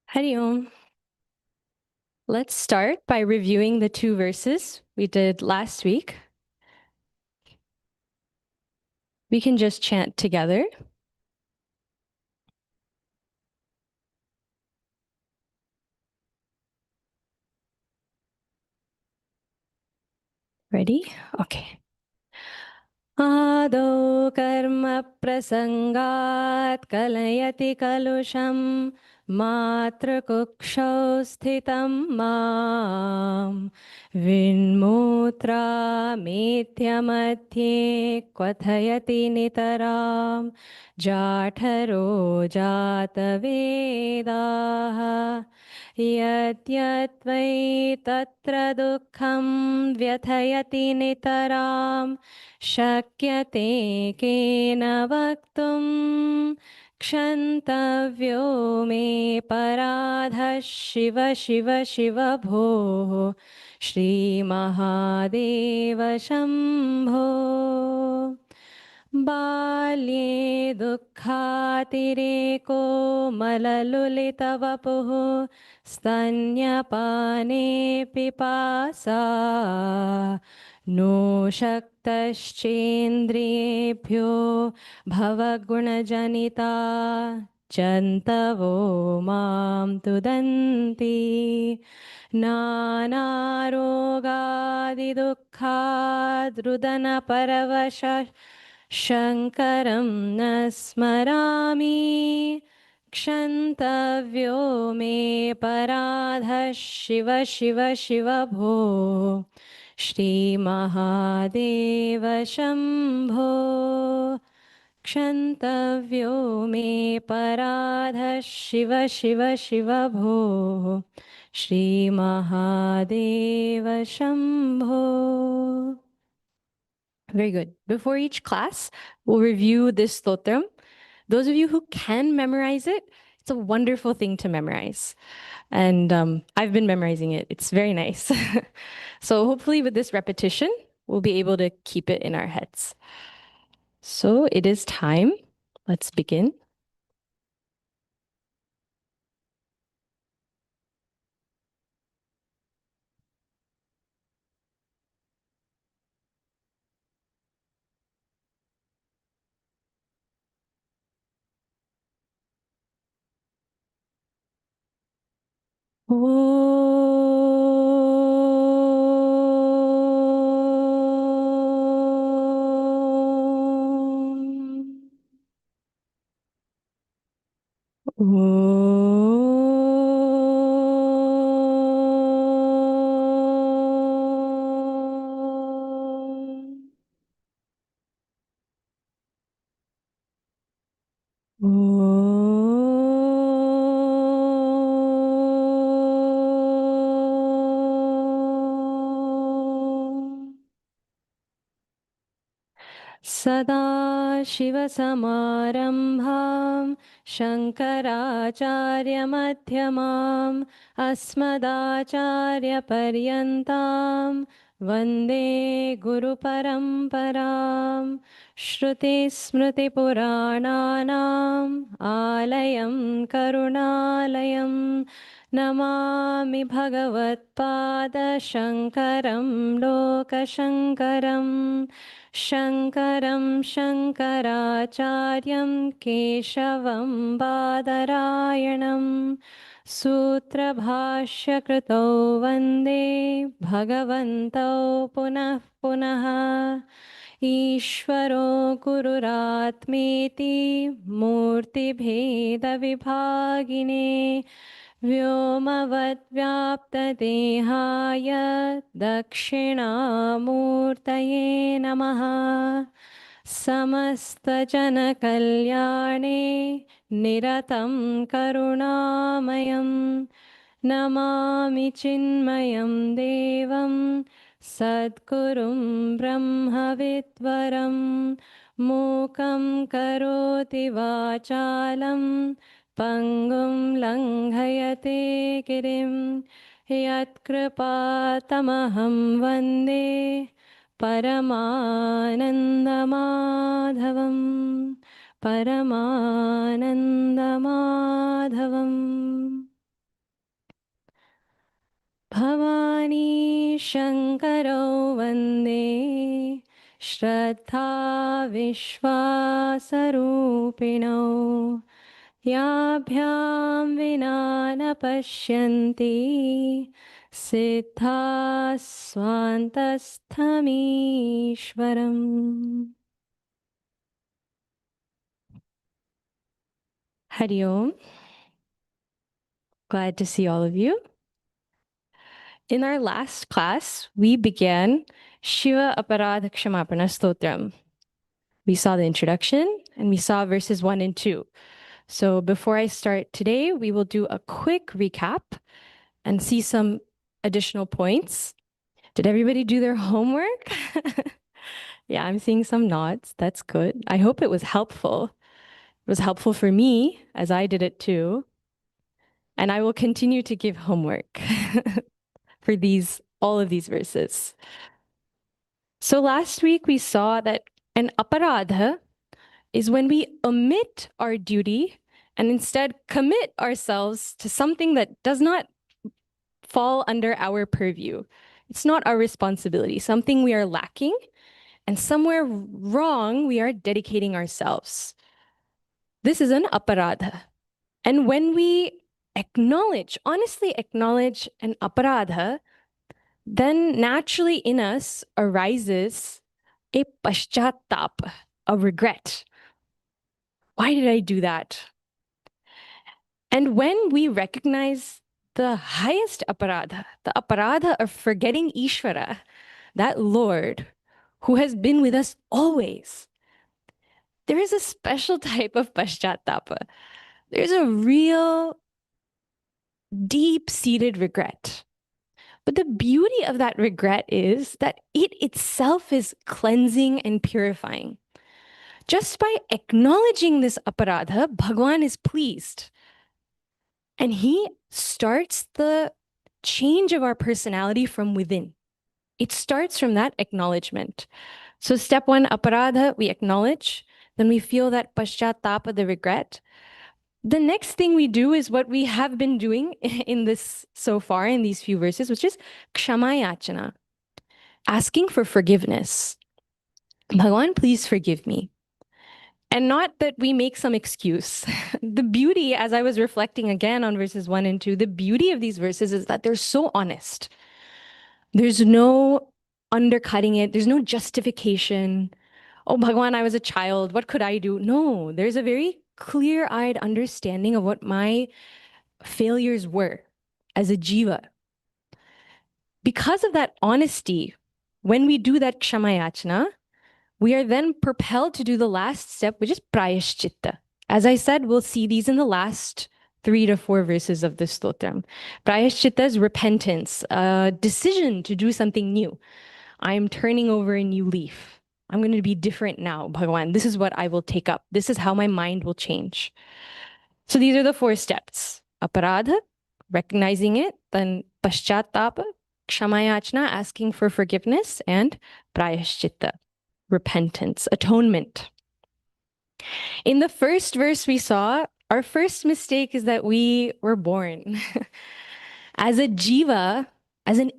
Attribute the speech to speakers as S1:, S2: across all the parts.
S1: Hari Om. Let's start by reviewing the two verses we did last week. We can just chant together. Ready? Okay. आदौ कर्म प्रसंगात् कलयति कलुषं मातृकुक्षौ स्थितं मां विन्मूत्रामेत्य क्वथयति नितरां जाठरो जातवेदाः यद्यद्वै तत्र दुःखं व्यथयति नितरां शक्यते केन वक्तुं क्षन्तव्यो मे पराधः शिव शिव शिव भोः श्रीमहादेव शम्भो बाल्ये दुःखातिरेको मललुलितवपुः स्तन्यपाने पिपासा नो शक्तश्चेन्द्रियेभ्यो भवगुणजनिता जन्तवो मां तुदन्ति नानारोगादिदुःखाद्रुदनपरवशः शङ्करं न स्मरामि क्षन्तव्यो मे पराधः शिव शिव शिव भो श्रीमहादेव शम्भो क्षन्तव्यो मे पराधः शिव शिव शिव भो श्रीमहादेव Shambho. Very good. Before each class, we'll review this stotram. Those of you who can memorize it, it's a wonderful thing to memorize. And I've been memorizing it. It's very nice. So hopefully with this repetition, we'll be able to keep it in our heads. So it is time. Let's begin. सदाशिवसमारम्भां शङ्कराचार्यमध्यमाम् अस्मदाचार्यपर्यन्तां वन्दे गुरुपरम्परां श्रुतिस्मृतिपुराणानाम् आलयं करुणालयं नमामि भगवत्पादशङ्करं लोकशङ्करम् शङ्करं शङ्कराचार्यं केशवं बादरायणं सूत्रभाष्यकृतौ वन्दे भगवन्तौ पुनः पुनः ईश्वरो गुरुरात्मेति मूर्तिभेदविभागिने व्योमवद्व्याप्तदेहाय दक्षिणामूर्तये नमः समस्तजनकल्याणे निरतं करुणामयं नमामि चिन्मयं देवं सद्गुरुं ब्रह्मविद्वरं मूकं करोति वाचालं पङ्गुं लङ्घयते गिरिं यत्कृपातमहं वन्दे परमानन्दमाधवं परमानन्दमाधवम्. Bhavani Shankaro Vande Shraddha Vishwasarupino Yabhyam Vinana Pashyanti Siddha Swantastham Hari Om. Glad to see all of you. In our last class, we began Shiva Aparadha Kshamapana Stotram. We saw the introduction and we saw verses 1 and 2. So before I start today, we will do a quick recap and see some additional points. Did everybody do their homework? Yeah, I'm seeing some nods. That's good. I hope it was helpful. It was helpful for me as I did it too. And I will continue to give homework for all of these verses. So last week we saw that an aparadha is when we omit our duty and instead commit ourselves to something that does not fall under our purview. It's not our responsibility, something we are lacking, and somewhere wrong we are dedicating ourselves. This is an aparadha. And when we honestly acknowledge an aparadha, then naturally in us arises a paschatap, a regret. Why did I do that? And when we recognize the highest aparadha, the aparadha of forgetting Ishvara, that Lord who has been with us always, there is a special type of paschatapa. There's a real deep-seated regret. But the beauty of that regret is that it itself is cleansing and purifying. Just by acknowledging this aparadha, Bhagwan is pleased. And he starts the change of our personality from within. It starts from that acknowledgement. So step 1, aparadha, we acknowledge. Then we feel that paschatapa, the regret. The next thing we do is what we have been doing in this so far in these few verses, which is kshamayachana, asking for forgiveness. Bhagwan, please forgive me. And not that we make some excuse. The beauty, as I was reflecting again on verses 1 and 2, the beauty of these verses is that they're so honest. There's no undercutting it. There's no justification. Oh, Bhagwan, I was a child. What could I do? No, there's a very clear-eyed understanding of what my failures were as a jiva. Because of that honesty, when we do that kshamayachana, we are then propelled to do the last step, which is prayashchitta. As I said, we'll see these in the last 3 to 4 verses of the stotram. Prayashchitta is repentance, a decision to do something new. I'm turning over a new leaf. I'm going to be different now, Bhagwan. This is what I will take up. This is how my mind will change. So these are the 4 steps. Aparadha, recognizing it, then paschatapa, kshamayachana, asking for forgiveness, and prayashchitta, repentance, atonement. In the first verse we saw, our first mistake is that we were born. As a jiva, as an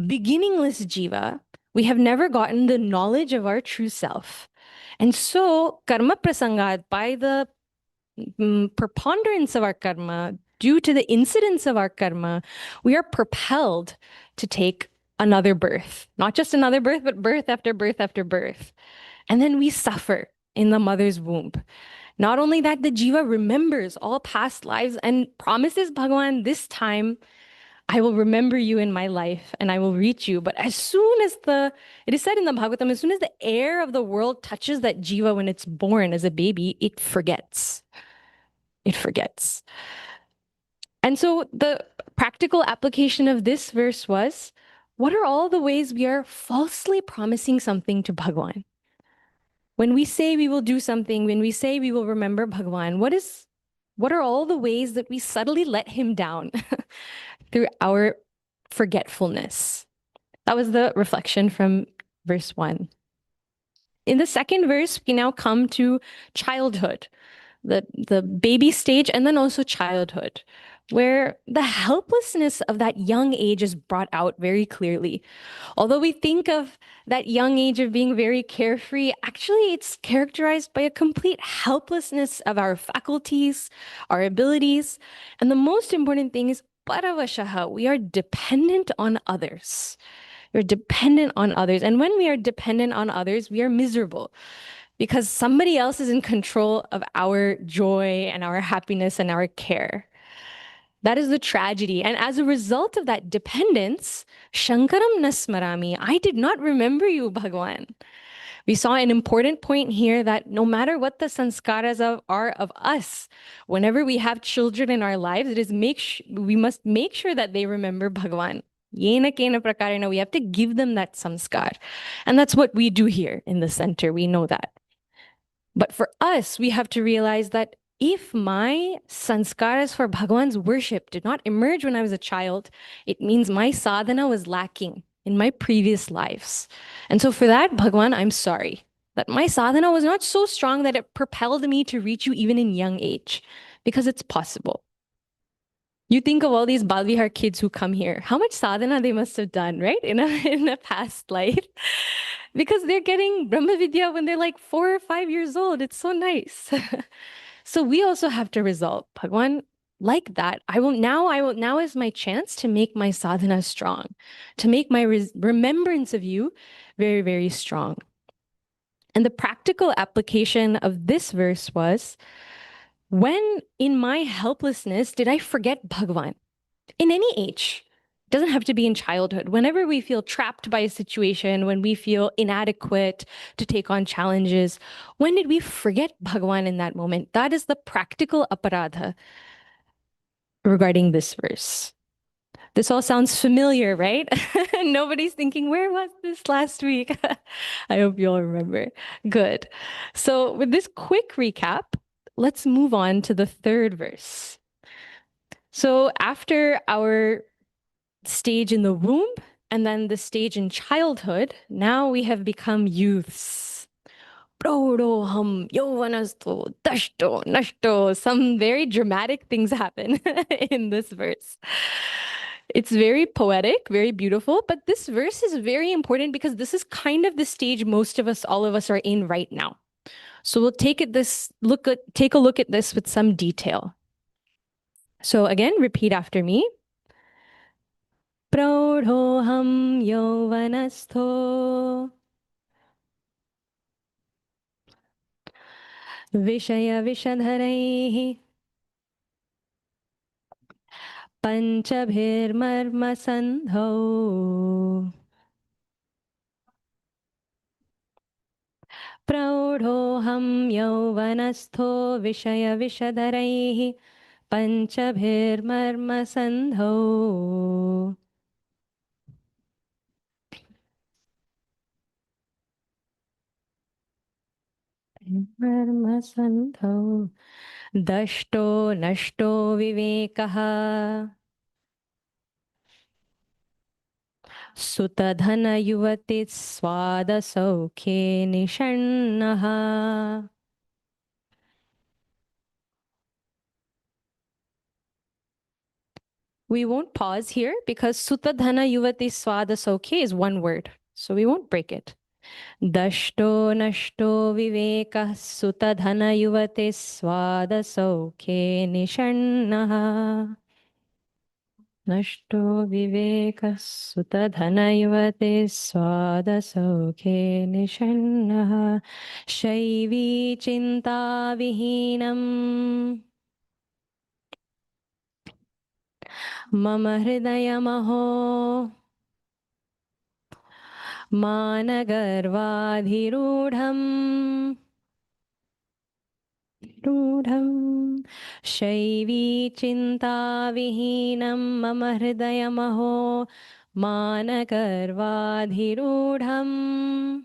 S1: beginningless jiva, we have never gotten the knowledge of our true self. And so, karma prasangat, by the preponderance of our karma, due to the incidence of our karma, we are propelled to take another birth. Not just another birth, but birth after birth after birth. And then we suffer in the mother's womb. Not only that, the jiva remembers all past lives and promises Bhagwan, this time I will remember you in my life and I will reach you. But as soon as it is said in the Bhagavatam, as soon as the air of the world touches that jiva when it's born as a baby, it forgets. It forgets. And so the practical application of this verse was, what are all the ways we are falsely promising something to Bhagwan? When we say we will do something, when we say we will remember Bhagwan, what are all the ways that we subtly let him down through our forgetfulness? That was the reflection from verse 1. In the second verse, we now come to childhood. the baby stage, and then also childhood, where the helplessness of that young age is brought out very clearly. Although we think of that young age of being very carefree, actually it's characterized by a complete helplessness of our faculties, our abilities, and the most important thing is paravashaha. We are dependent on others. We're dependent on others. And when we are dependent on others, we are miserable because somebody else is in control of our joy and our happiness and our care. That is the tragedy. And as a result of that dependence, Shankaram Nasmarami, I did not remember you, Bhagwan. We saw an important point here that no matter what the sanskaras are of us, whenever we have children in our lives, it is we must make sure that they remember Bhagwan. Yena kena prakarena, we have to give them that samskar. And that's what we do here in the center. We know that. But for us, we have to realize that if my sanskaras for Bhagwan's worship did not emerge when I was a child, it means my sadhana was lacking in my previous lives. And so for that, Bhagwan, I'm sorry that my sadhana was not so strong that it propelled me to reach you even in young age, because it's possible. You think of all these Balvihar kids who come here, how much sadhana they must have done, right? In a past life. Because they're getting Brahma Vidya when they're like 4 or 5 years old. It's so nice. So we also have to resolve, Bhagwan, like that. Now is my chance to make my sadhana strong, to make my remembrance of you very, very strong. And the practical application of this verse was, when in my helplessness did I forget Bhagwan? In any age. It doesn't have to be in childhood. Whenever we feel trapped by a situation, when we feel inadequate to take on challenges, when did we forget Bhagwan in that moment? That is the practical aparadha regarding this verse. This all sounds familiar, right? Nobody's thinking, where was this last week? I hope you all remember. Good. So with this quick recap, let's move on to the third verse. So after our stage in the womb and then the stage in childhood, now we have become youths. Prodhoham, yovanasto, dashto, nashto. Some very dramatic things happen in this verse. It's very poetic, very beautiful, but this verse is very important because this is kind of the stage most of us, all of us are in right now. So we'll take a look at this with some detail. So again, repeat after me. Prodhoham yovanastho Vishaya Vishadharaihi Panchabhirmarmasandhau Prodhoham yovanastho Vishaya Vishadharaihi Panchabhirmarmasandhau. Marmasandhau Dashto Nashto Vivekaha Sutadhana Yuvati Swada Saukhe Nishannaha. We won't pause here because Sutadhana Yuvati Swada Saukhe is one word. So we won't break it. Dashto Nashto Viveka Sutadhana Yuvati Swada Saukhe Nishannaha. Nashto Viveka Sutadhana Yuvati Swada Saukhe Nishannaha. Shaivi Chinta Vihinam Mama Hridayamaho Managarvadhirudham Shaivi Chintavihinam Mama Hridayamaho Managarvadhirudham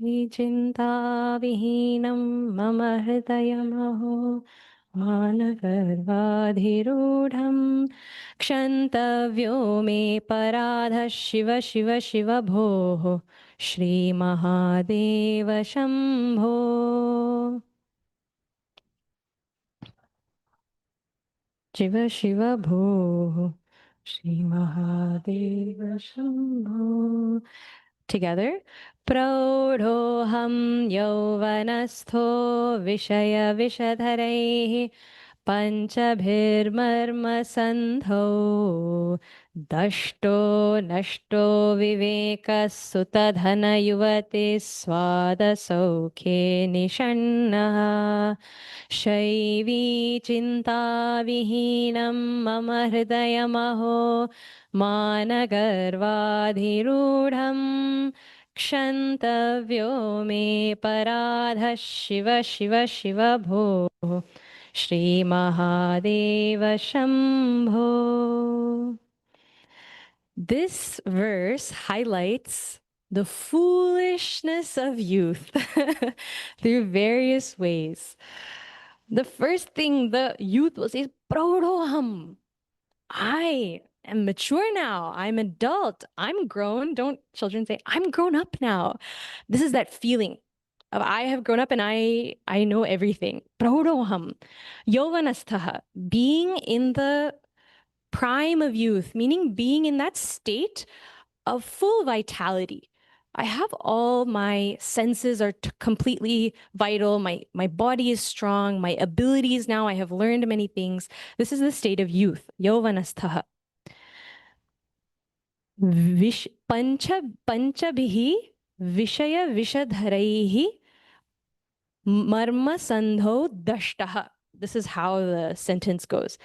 S1: Vichintavihinam Mama Hridayamaho Managarvadhirudham Kshantavyo me paradha Shiva Shiva Shiva Bhoho Shri Mahadeva Shambho. Shiva Shiva Bho, Shri Mahadeva Shambho. Together. Prodhoham yauvanastho vishaya vishadharaihi panchabhirmarmasandho dashto nashto viveka sutadhana yuvate swadasokhe nishannaha Shaivi चिन्ताविहीनं मम हृदयमहो मानगर्वाधिरूढं क्षन्तव्यो मे पराधः शिव शिव शिव भोः श्रीमहादेव Shambho. This verse highlights the foolishness of youth through various ways. The first thing the youth will say is, Prodhoham. I am mature now. I'm adult. I'm grown. Don't children say, I'm grown up now. This is that feeling of I have grown up and I know everything. Prodhoham. Yovanasthaha. Being in the prime of youth, meaning being in that state of full vitality. I have all my senses are completely vital. My body is strong. My abilities now, I have learned many things. This is the state of youth. Yovanasthaha. Panchabhihi vishaya vishadharaihi marma sandho dashtaha. This is how the sentence goes.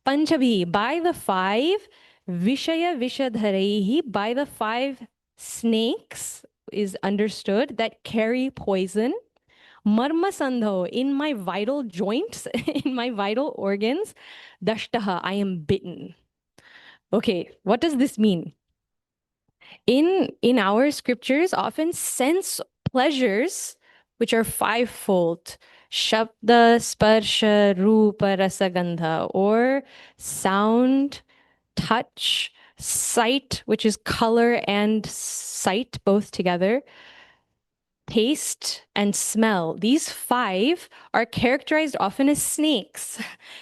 S1: Panchabhi, by the five, Vishaya Vishadharehi, by the five snakes is understood that carry poison. Marma Sandho, in my vital joints, in my vital organs, Dashtaha, I am bitten. Okay, what does this mean? In our scriptures, often sense pleasures, which are fivefold, Shabda, Sparsha, Rupa, Rasagandha, or sound, touch, sight, which is color and sight both together, taste, and smell. These five are characterized often as snakes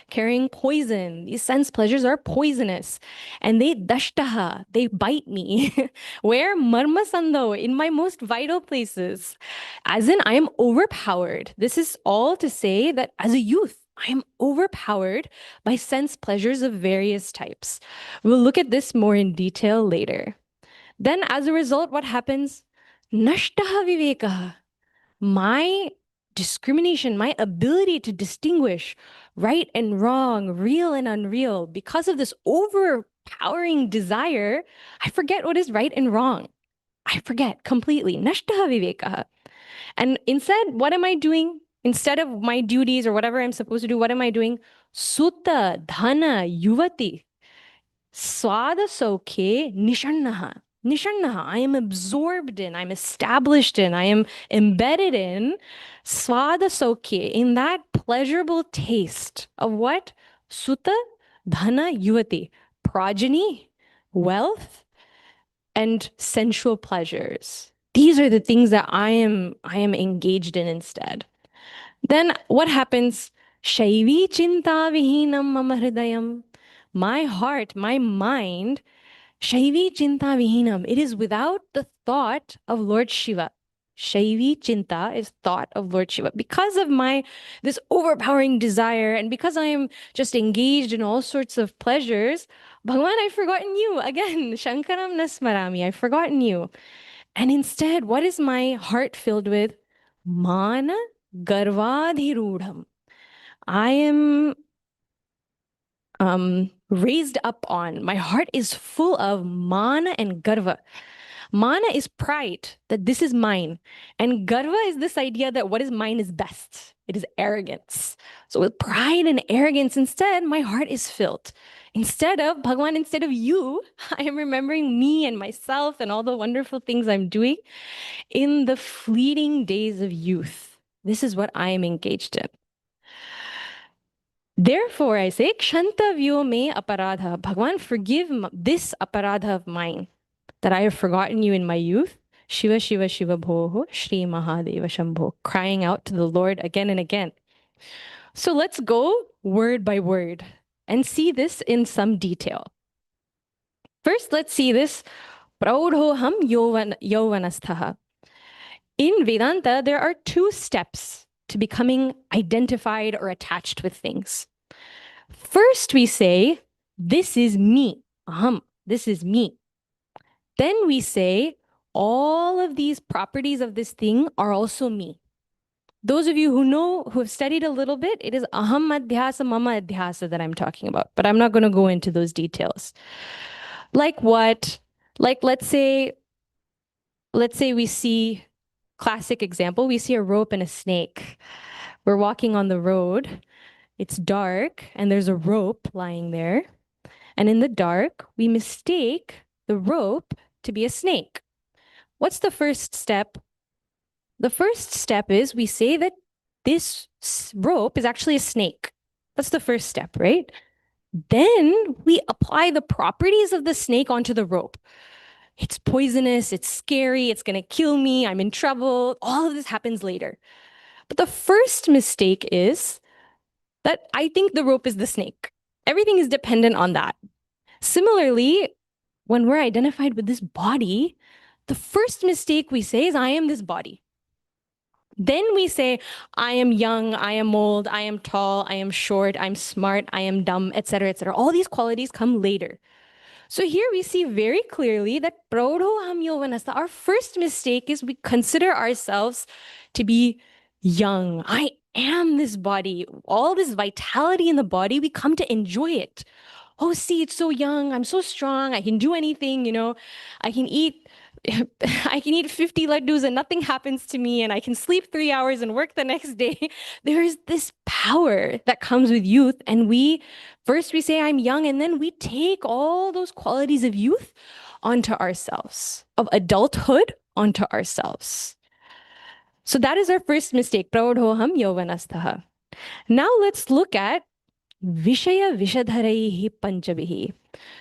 S1: carrying poison. These sense pleasures are poisonous. And they dashtaha, they bite me. Where? Marmasando, in my most vital places. As in, I am overpowered. This is all to say that as a youth, I am overpowered by sense pleasures of various types. We'll look at this more in detail later. Then, as a result, what happens? Nashtaha vivekaha. My discrimination, my ability to distinguish right and wrong, real and unreal, because of this overpowering desire, I forget what is right and wrong. I forget completely. Nashtaha vivekaha. And instead, what am I doing? Instead of my duties or whatever I'm supposed to do, what am I doing? Sutta, dhana, yuvati. Swada sokhe nishannaha. Nishannaha. I am absorbed in, I'm established in, I am embedded in swada sokhe, in that pleasurable taste of what? Sutta, dhana, yuvati. Progeny, wealth, and sensual pleasures. These are the things that I am engaged in instead. Then what happens? Shaivi chinta vihinam mama hridayam. My heart, my mind, Shaivi chinta vihinam. It is without the thought of Lord Shiva. Shaivi chinta is thought of Lord Shiva. Because of this overpowering desire, and because I am just engaged in all sorts of pleasures, Bhagwan, I've forgotten you. Again, Shankaram Nasmarami, I've forgotten you. And instead, what is my heart filled with? Mana garvadhirudham. I am raised up on. My heart is full of mana and garva. Mana is pride, that this is mine. And garva is this idea that what is mine is best. It is arrogance. So with pride and arrogance, instead, my heart is filled. Instead of, Bhagwan, instead of you, I am remembering me and myself and all the wonderful things I'm doing in the fleeting days of youth. This is what I am engaged in. Therefore, I say, Kshantavyo me aparadha. Bhagwan, forgive this aparadha of mine, that I have forgotten you in my youth. Shiva, Shiva, Shiva Bhoho, Shri Mahadeva Shambho. Crying out to the Lord again and again. So let's go word by word. and see this in some detail. First, let's see this praudhoham yauvanasthaha. In Vedanta, there are two steps to becoming identified or attached with things. First, we say, this is me. Aham, this is me. Then we say, all of these properties of this thing are also me. Those of you who know, who have studied a little bit, it is aham adhyasa, mama adhyasa that I'm talking about, but I'm not going to go into those details. Like what? Like let's say we see, classic example, we see a rope and a snake. We're walking on the road, it's dark, and there's a rope lying there. And in the dark, we mistake the rope to be a snake. What's the first step? The first step is we say that this rope is actually a snake. That's the first step, right? Then we apply the properties of the snake onto the rope. It's poisonous, it's scary, it's gonna kill me, I'm in trouble. All of this happens later. But the first mistake is that I think the rope is the snake. Everything is dependent on that. Similarly, when we're identified with this body, the first mistake we say is, I am this body. Then we say, I am young, I am old, I am tall, I am short, I'm smart, I am dumb, etc., etc. All these qualities come later. So here we see very clearly that praudhoham yauvanastha, our first mistake is we consider ourselves to be young. I am this body. All this vitality in the body, we come to enjoy it. Oh, see, it's so young. I'm so strong. I can do anything, I can eat 50 laddus and nothing happens to me, and I can sleep 3 hours and work the next day. There is this power that comes with youth, and we say I'm young, and then we take all those qualities of youth onto ourselves, of adulthood onto ourselves. So that is our first mistake, praudhoham yauvanasthaha. Now let's look at Vishaya Vishadharaihi Panchabihi.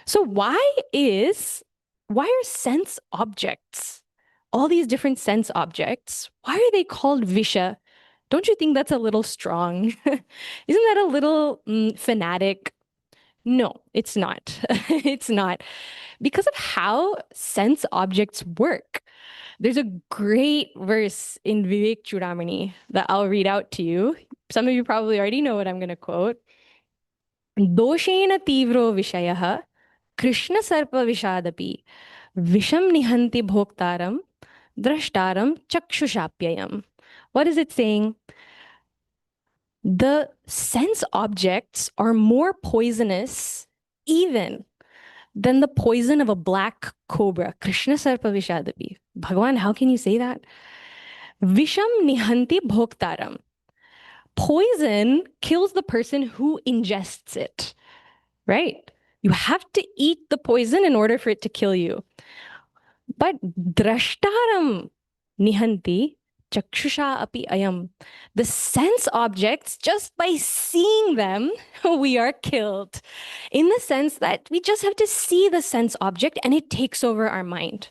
S1: So why are sense objects, all these different sense objects, why are they called Visha? Don't you think that's a little strong? Isn't that a little fanatic? No, it's not. It's not. Because of how sense objects work. There's a great verse in Vivek Chudamani that I'll read out to you. Some of you probably already know what I'm going to quote. Doshena tivro vishayah Krishna sarpa vishadapi visham nihanti bhoktaram drashtaram chakshushapyayam. What is it saying? The sense objects are more poisonous even than the poison of a black cobra. Krishna sarpa vishadapi. Bhagavan, how can you say that? Visham nihanti bhoktaram. Poison kills the person who ingests it, right? You have to eat the poison in order for it to kill you. But drashtaram nihanti chakshusha api ayam. The sense objects, just by seeing them, we are killed. In the sense that we just have to see the sense object and it takes over our mind.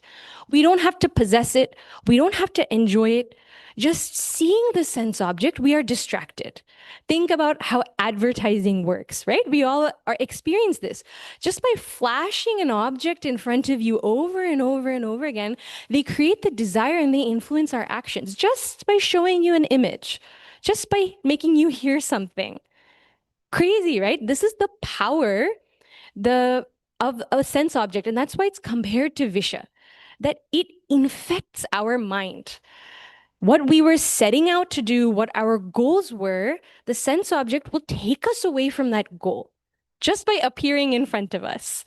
S1: We don't have to possess it. We don't have to enjoy it. Just seeing the sense object, we are distracted. Think about how advertising works, right? We all experience this. Just by flashing an object in front of you over and over and over again, they create the desire and they influence our actions just by showing you an image, just by making you hear something. Crazy, right? This is the power of a sense object, and that's why it's compared to Visha, that it infects our mind. What we were setting out to do, what our goals were, the sense object will take us away from that goal just by appearing in front of us.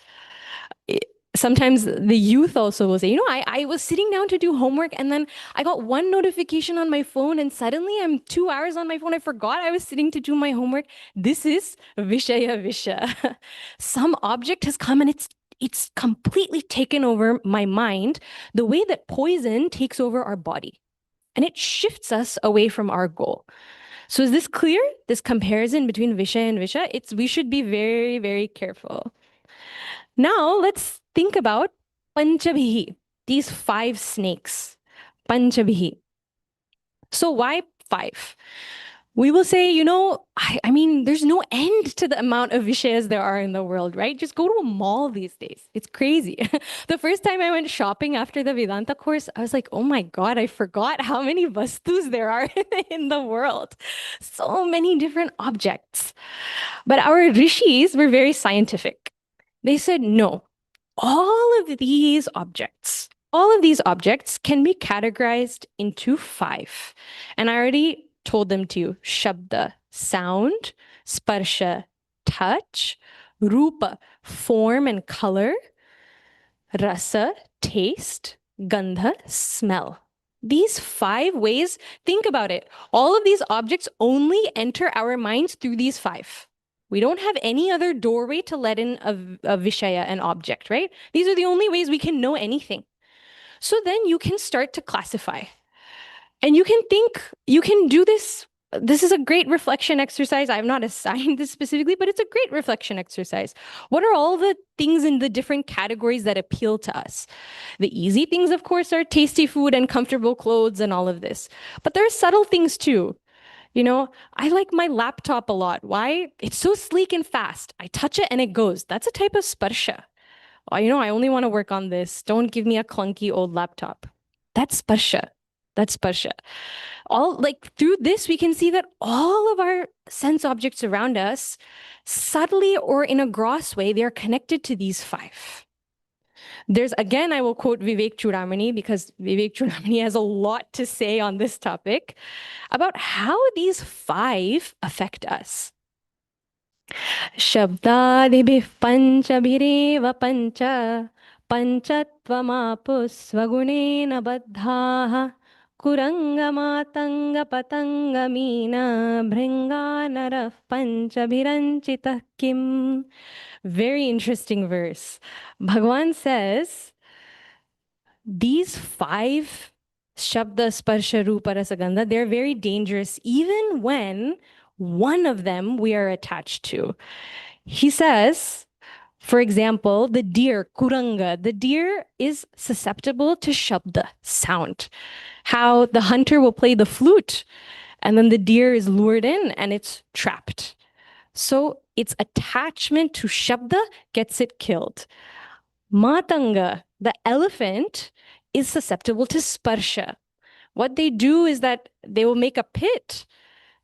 S1: Sometimes the youth also will say, I was sitting down to do homework and then I got one notification on my phone and suddenly I'm 2 hours on my phone. I forgot I was sitting to do my homework. This is Vishaya Visha. Some object has come and it's completely taken over my mind the way that poison takes over our body. And it shifts us away from our goal. So is this clear? This comparison between Visha and Visha? We should be very, very careful. Now let's think about Panchabhihi, these 5 snakes. Panchabhihi. So why 5? We will say, you know, I mean, there's no end to the amount of vishayas there are in the world, right? Just go to a mall these days. It's crazy. The first time I went shopping after the Vedanta course, I was like, oh my God, I forgot how many vastus there are in the world. So many different objects. But our rishis were very scientific. They said, no, all of these objects can be categorized into five. And I already told them to you: Shabda, sound; Sparsha, touch; Rupa, form and color; Rasa, taste; Gandha, smell. These five ways, think about it. All of these objects only enter our minds through these five. We don't have any other doorway to let in a Vishaya, an object, right? These are the only ways we can know anything. So then you can start to classify. And you can think, you can do this. This is a great reflection exercise. I've not assigned this specifically, but it's a great reflection exercise. What are all the things in the different categories that appeal to us? The easy things, of course, are tasty food and comfortable clothes and all of this. But there are subtle things too. You know, I like my laptop a lot. Why? It's so sleek and fast. I touch it and it goes. That's a type of sparsha. Oh, you know, I only want to work on this. Don't give me a clunky old laptop. That's sparsha. That's sparsha. All like through this, we can see that all of our sense objects around us, subtly or in a gross way, they are connected to these five. There's, again, I will quote Vivek Chudamani because Vivek Chudamani has a lot to say on this topic about how these five affect us. शब्दादिभिः पञ्चभिरेव पञ्च पञ्चत्वमापुस्वगुणेन बद्धाः कुरङ्गमातङ्गपतङ्गमीन भृङ्गानरः पञ्चभिरञ्चितः किम्. Very interesting verse. Bhagavan says, these five Shabda, Sparsha, Rupa, Rasa, Gandha, they're very dangerous even when one of them we are attached to. He says, for example, the deer, Kuranga, the deer is susceptible to Shabda, sound. How the hunter will play the flute and then the deer is lured in and it's trapped. So its attachment to Shabda gets it killed. Matanga, the elephant, is susceptible to Sparsha. What they do is that they will make a pit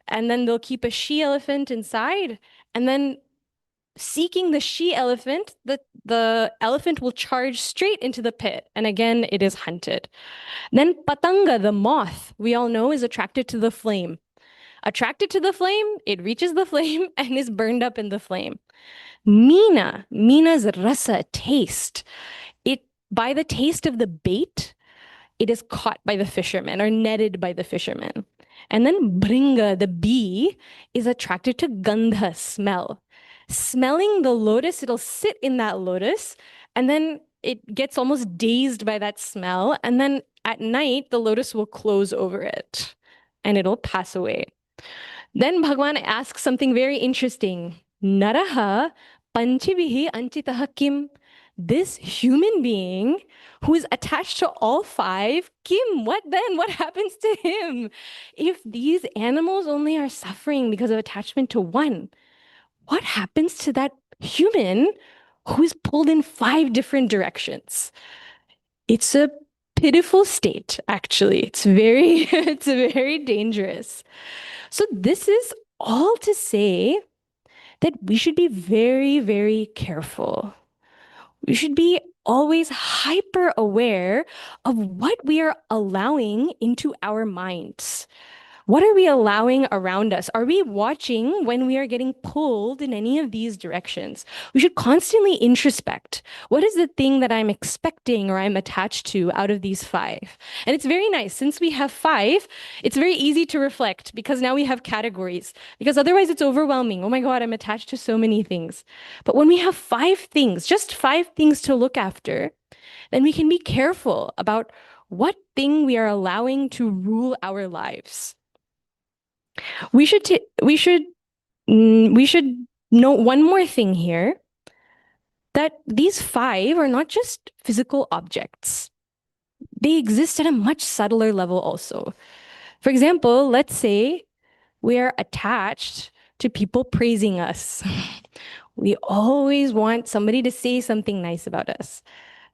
S1: and then they'll keep a she-elephant inside, and then seeking the she-elephant, the elephant will charge straight into the pit, and again, it is hunted. Then Patanga, the moth, we all know, is attracted to the flame. Attracted to the flame, it reaches the flame and is burned up in the flame. Mina's rasa, taste. By the taste of the bait, it is caught by the fishermen or netted by the fishermen. And then Bringa, the bee, is attracted to Gandha, smell. Smelling the lotus, it'll sit in that lotus and then it gets almost dazed by that smell. And then at night, the lotus will close over it and it'll pass away. Then Bhagwan asks something very interesting. Naraha panchivihi anchitaha kim? This human being who is attached to all five, Kim, what then? What happens to him? If these animals only are suffering because of attachment to one, what happens to that human who is pulled in five different directions? It's a pitiful state, actually. It's very dangerous. So this is all to say that we should be very careful. We should be always hyper aware of what we are allowing into our minds. What are we allowing around us? Are we watching when we are getting pulled in any of these directions? We should constantly introspect. What is the thing that I'm expecting or I'm attached to out of these five? And it's very nice. Since we have five, it's very easy to reflect because now we have categories. Because otherwise it's overwhelming. Oh my God, I'm attached to so many things. But when we have five things, just five things to look after, then we can be careful about what thing we are allowing to rule our lives. We should note one more thing here, that these five are not just physical objects. They exist at a much subtler level also. For example, let's say We are attached to people praising us. We always want somebody to say something nice about us.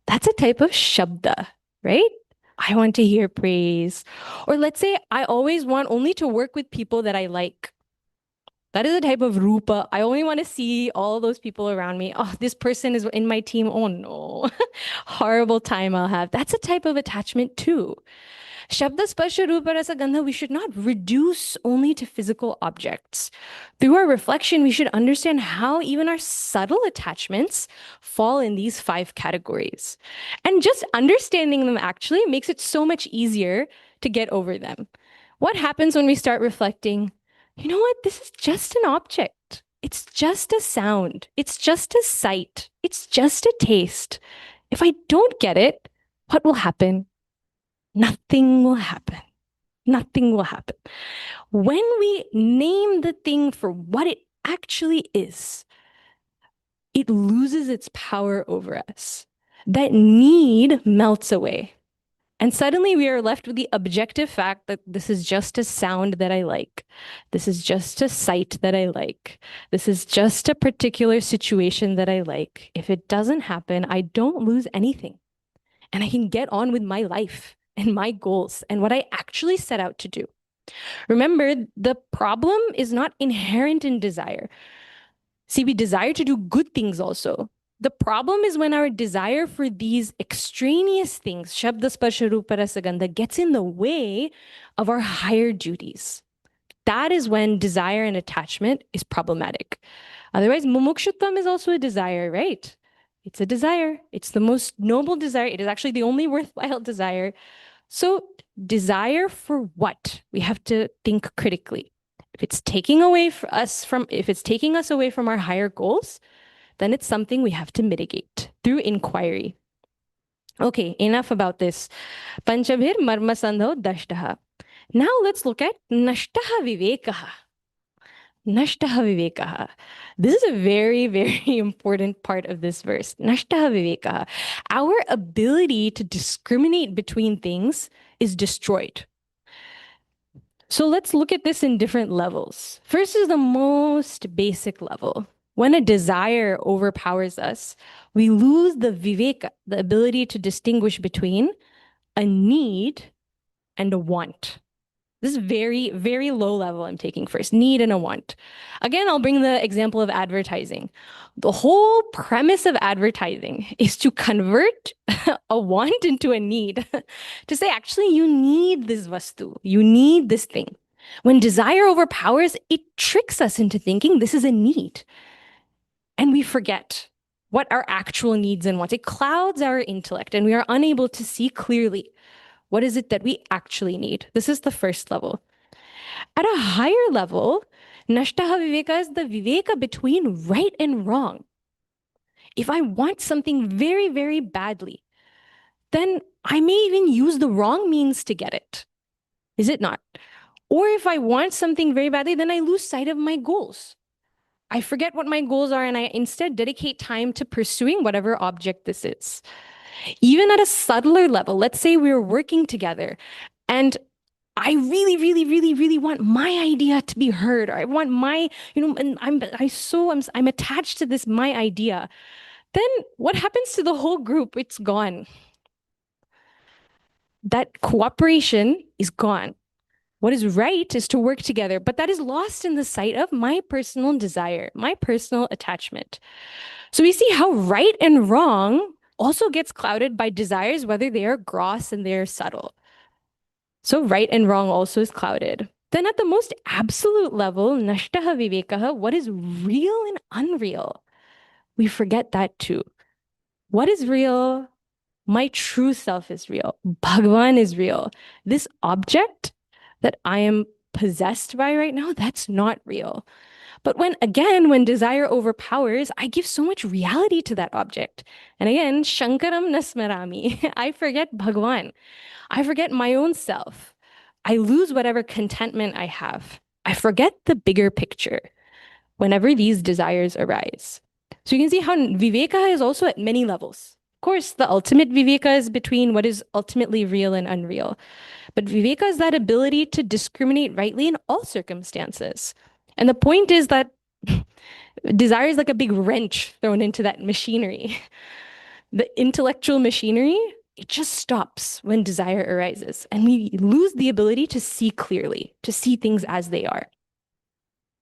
S1: That's a type of shabda, right? I want to hear praise. Or let's say I always want only to work with people that I like. That is a type of rupa. I only want to see all those people around me. Oh, this person is in my team. Oh no. Horrible time I'll have. That's a type of attachment too. Shabda Sparsha Rupa Rasa Gandha, we should not reduce only to physical objects. Through our reflection, we should understand how even our subtle attachments fall in these 5 categories. And just understanding them actually makes it so much easier to get over them. What happens when we start reflecting? You know what? This is just an object. It's just a sound. It's just a sight. It's just a taste. If I don't get it, what will happen? Nothing will happen. Nothing will happen. When we name the thing for what it actually is, it loses its power over us. That need melts away. And suddenly we are left with the objective fact that this is just a sound that I like. This is just a sight that I like. This is just a particular situation that I like. If it doesn't happen, I don't lose anything. And I can get on with my life and my goals and what I actually set out to do. Remember, the problem is not inherent in desire. See, we desire to do good things also. The problem is when our desire for these extraneous things, Shabda Sparsha Rupa Rasa Gandha, gets in the way of our higher duties. That is when desire and attachment is problematic. Otherwise, mumukshutvam is also a desire, right? It's a desire. It's the most noble desire. It is actually the only worthwhile desire. So desire for what? We have to think critically. If it's taking us away from our higher goals, then it's something we have to mitigate through inquiry. Okay, enough about this. Panchabhir marma sandho dashtaha. Now let's look at nashtaha vivekaha. Nashtaha vivekaha. This is a very, very important part of this verse. Nashtaha vivekaha. Our ability to discriminate between things is destroyed. So let's look at this in different levels. First is the most basic level. When a desire overpowers us, we lose the viveka, the ability to distinguish between a need and a want. This is very, very low level I'm taking first, need and a want. Again, I'll bring the example of advertising. The whole premise of advertising is to convert a want into a need. To say, actually, you need this vastu, you need this thing. When desire overpowers, it tricks us into thinking this is a need. And we forget what our actual needs and wants. It clouds our intellect and we are unable to see clearly what is it that we actually need. This is the first level. At a higher level, Nashtaha Viveka is the Viveka between right and wrong. If I want something very, very badly, then I may even use the wrong means to get it. Is it not? Or if I want something very badly, then I lose sight of my goals. I forget what my goals are and I instead dedicate time to pursuing whatever object this is. Even at a subtler level, let's say we're working together and I really, really, really, really want my idea to be heard. Or I want my, and I'm attached to this, my idea. Then what happens to the whole group? It's gone. That cooperation is gone. What is right is to work together, but that is lost in the sight of my personal desire, my personal attachment. So we see how right and wrong also gets clouded by desires, whether they are gross and they are subtle. So right and wrong also is clouded. Then at the most absolute level, nashtaha vivekaha, what is real and unreal? We forget that too. What is real? My true self is real. Bhagwan is real. This object that I am possessed by right now, that's not real. But when desire overpowers, I give so much reality to that object. And again, Shankaram Nasmarami, I forget Bhagwan. I forget my own self. I lose whatever contentment I have. I forget the bigger picture whenever these desires arise. So you can see how Viveka is also at many levels. Of course, the ultimate viveka is between what is ultimately real and unreal. But viveka is that ability to discriminate rightly in all circumstances. And the point is that desire is like a big wrench thrown into that machinery. The intellectual machinery, it just stops when desire arises. And we lose the ability to see clearly, to see things as they are.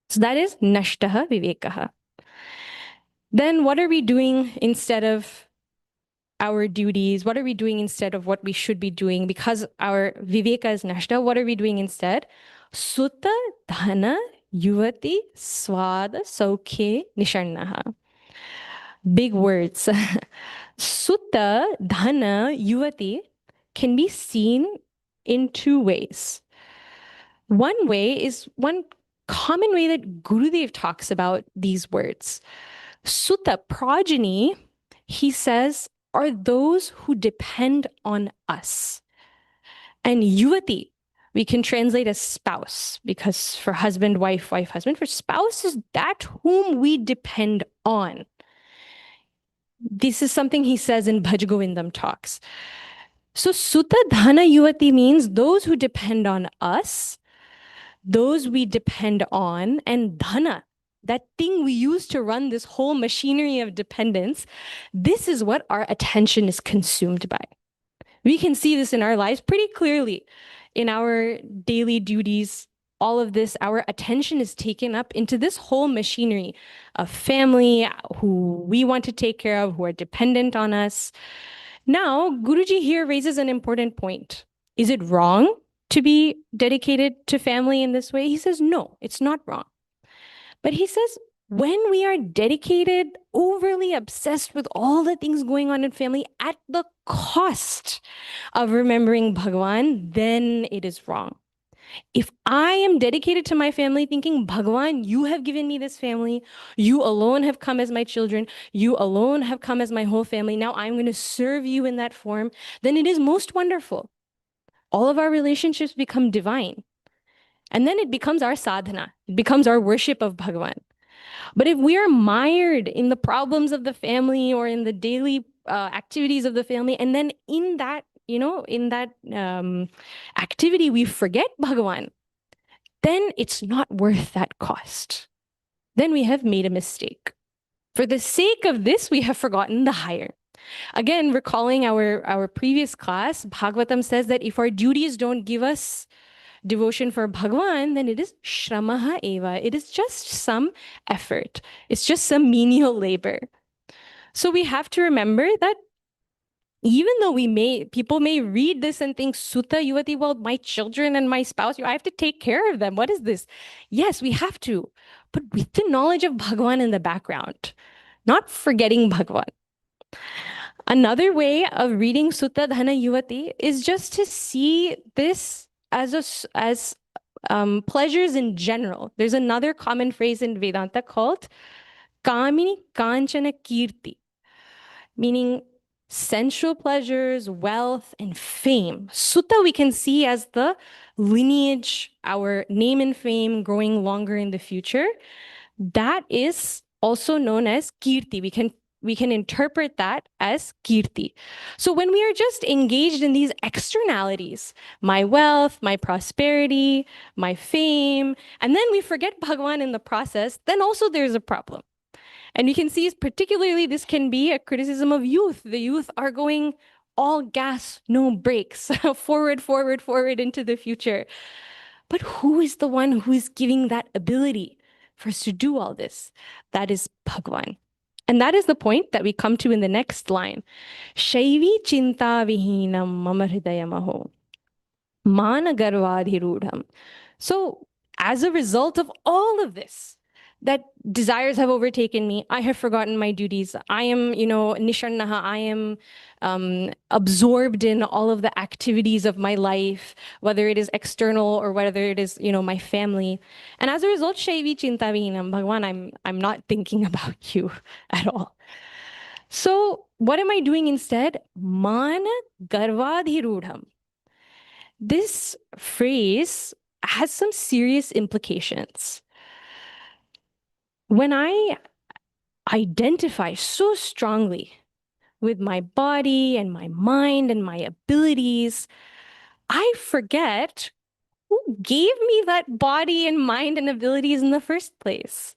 S1: So that is nashtaha vivekaha. Then what are we doing instead of our duties? What are we doing instead of what we should be doing? Because our viveka is nashta, what are we doing instead? Sutta dhana yuvati swada saukhe nisharnaha. Big words. Sutta dhana yuvati can be seen in two ways. One common way that Gurudev talks about these words. Sutta, progeny, he says, are those who depend on us. And yuvati, we can translate as spouse, because for husband, wife, wife, husband, for spouse is that whom we depend on. This is something he says in Bhaj Govindam talks. So sutta dhana yuvati means those who depend on us, those we depend on, and dhana, that thing we use to run this whole machinery of dependence, this is what our attention is consumed by. We can see this in our lives pretty clearly. In our daily duties, all of this, our attention is taken up into this whole machinery of family, who we want to take care of, who are dependent on us. Now, Guruji here raises an important point. Is it wrong to be dedicated to family in this way? He says, no, it's not wrong. But he says, when we are dedicated, overly obsessed with all the things going on in family at the cost of remembering Bhagavan, then it is wrong. If I am dedicated to my family thinking, Bhagavan, you have given me this family, you alone have come as my children, you alone have come as my whole family, now I'm going to serve you in that form, then it is most wonderful. All of our relationships become divine. And then it becomes our sadhana, it becomes our worship of Bhagavan. But if we are mired in the problems of the family or in the daily activities of the family, and then in that, activity, we forget Bhagavan, then it's not worth that cost. Then we have made a mistake. For the sake of this, we have forgotten the higher. Again, recalling our previous class, Bhagavatam says that if our duties don't give us devotion for Bhagavan, then it is shramaha eva. It is just some effort. It's just some menial labor. So we have to remember that even though people may read this and think, Sutta Yuvati, well, my children and my spouse, I have to take care of them. What is this? Yes, we have to, but with the knowledge of Bhagavan in the background, not forgetting Bhagavan. Another way of reading Sutta Dhana Yuvati is just to see this as pleasures in general. There's another common phrase in Vedanta called Kamini Kanchana Kirti, meaning sensual pleasures, wealth, and fame. Sutta we can see as the lineage, our name and fame growing longer in the future. That is also known as Kirti. We can interpret that as kirti. So when we are just engaged in these externalities, my wealth, my prosperity, my fame, and then we forget Bhagavan in the process, then also there's a problem. And you can see particularly this can be a criticism of youth. The youth are going all gas, no brakes, forward, forward, forward into the future. But who is the one who is giving that ability for us to do all this? That is Bhagavan. And that is the point that we come to in the next line. Shaivi chinta vihinam mama hridayamaho. Mana garvadhirudham. So as a result of all of this, that desires have overtaken me, I have forgotten my duties, I am, nisharnaha, I am absorbed in all of the activities of my life, whether it is external or whether it is, my family. And as a result, Shaivi chinta vihinam, Bhagwan, I'm not thinking about you at all. So what am I doing instead? Mana garvadhirudham. This phrase has some serious implications. When I identify so strongly with my body and my mind and my abilities, I forget who gave me that body and mind and abilities in the first place.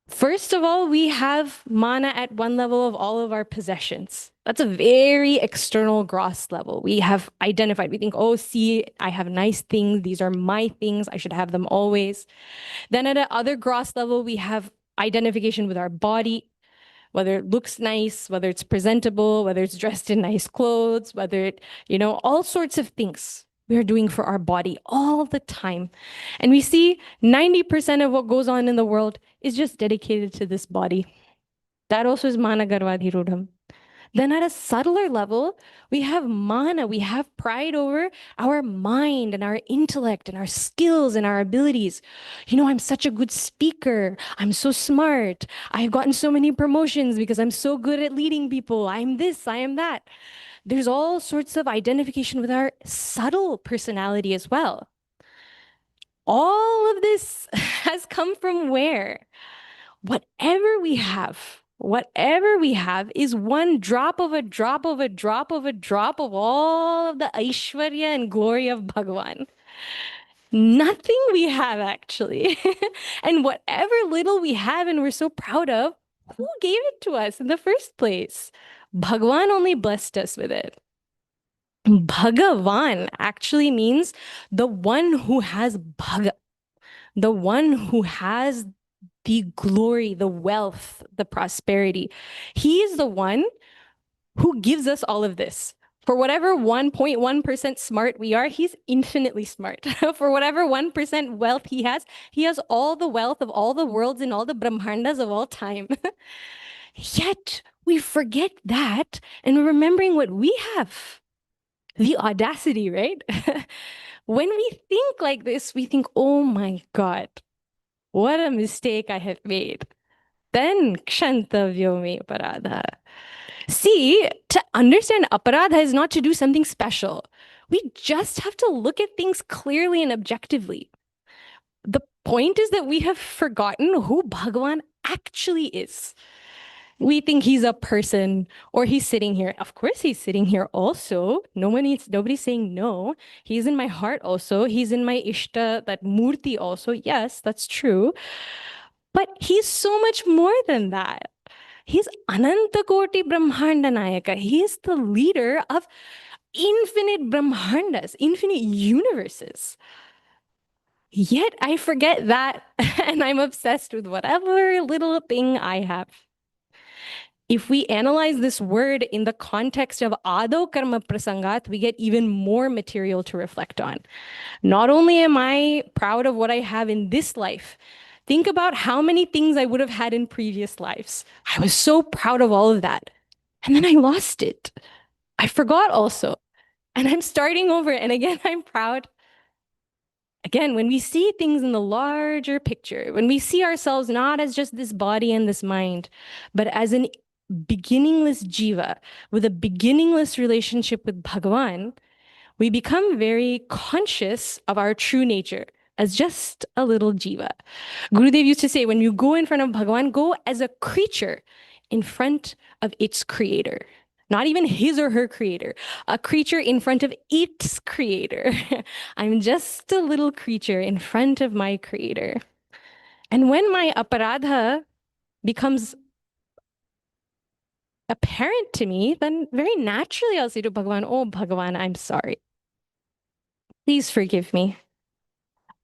S1: First of all, we have mana at one level of all of our possessions. That's a very external, gross level. We have identified, we think, oh, see, I have nice things. These are my things. I should have them always. Then at another gross level, we have identification with our body, whether it looks nice, whether it's presentable, whether it's dressed in nice clothes, whether it, all sorts of things we're doing for our body all the time. And we see 90% of what goes on in the world is just dedicated to this body. That also is mana garvadhirudham. Then at a subtler level, we have mana, we have pride over our mind and our intellect and our skills and our abilities. I'm such a good speaker. I'm so smart. I've gotten so many promotions because I'm so good at leading people. I'm this, I am that. There's all sorts of identification with our subtle personality as well. All of this has come from where? Whatever we have is one drop of a drop of a drop of a drop of all of the Aishwarya and glory of Bhagavan. Nothing we have actually. And whatever little we have and we're so proud of, who gave it to us in the first place? Bhagavan only blessed us with it. Bhagavan actually means the one who has Bhaga, the one who has the glory, the wealth, the prosperity. He is the one who gives us all of this. For whatever 1.1% smart we are, he's infinitely smart. For whatever 1% wealth he has all the wealth of all the worlds and all the brahmandas of all time. Yet we forget that and we're remembering what we have. The audacity, right? When we think like this, we think, oh my God, what a mistake I have made. Then kshantavyo me aparadha. See, to understand aparadha is not to do something special. We just have to look at things clearly and objectively. The point is that we have forgotten who Bhagavan actually is. We think he's a person or he's sitting here. Of course, he's sitting here also. Nobody's saying no. He's in my heart also. He's in my Ishta, that Murti also. Yes, that's true. But he's so much more than that. He's Ananta Koti Brahmanda Nayaka. He is the leader of infinite Brahmandas, infinite universes. Yet I forget that and I'm obsessed with whatever little thing I have. If we analyze this word in the context of Ado Karma Prasangat, we get even more material to reflect on. Not only am I proud of what I have in this life, think about how many things I would have had in previous lives. I was so proud of all of that. And then I lost it. I forgot also. And I'm starting over. And again, I'm proud. Again, when we see things in the larger picture, when we see ourselves not as just this body and this mind, but as an beginningless jiva with a beginningless relationship with Bhagavan, we become very conscious of our true nature as just a little jiva. Gurudev used to say, when you go in front of Bhagavan, go as a creature in front of its creator. Not even his or her creator, a creature in front of its creator. I'm just a little creature in front of my creator. And when my aparadha becomes apparent to me, then very naturally I'll say to Bhagavan, oh, Bhagavan, I'm sorry. Please forgive me.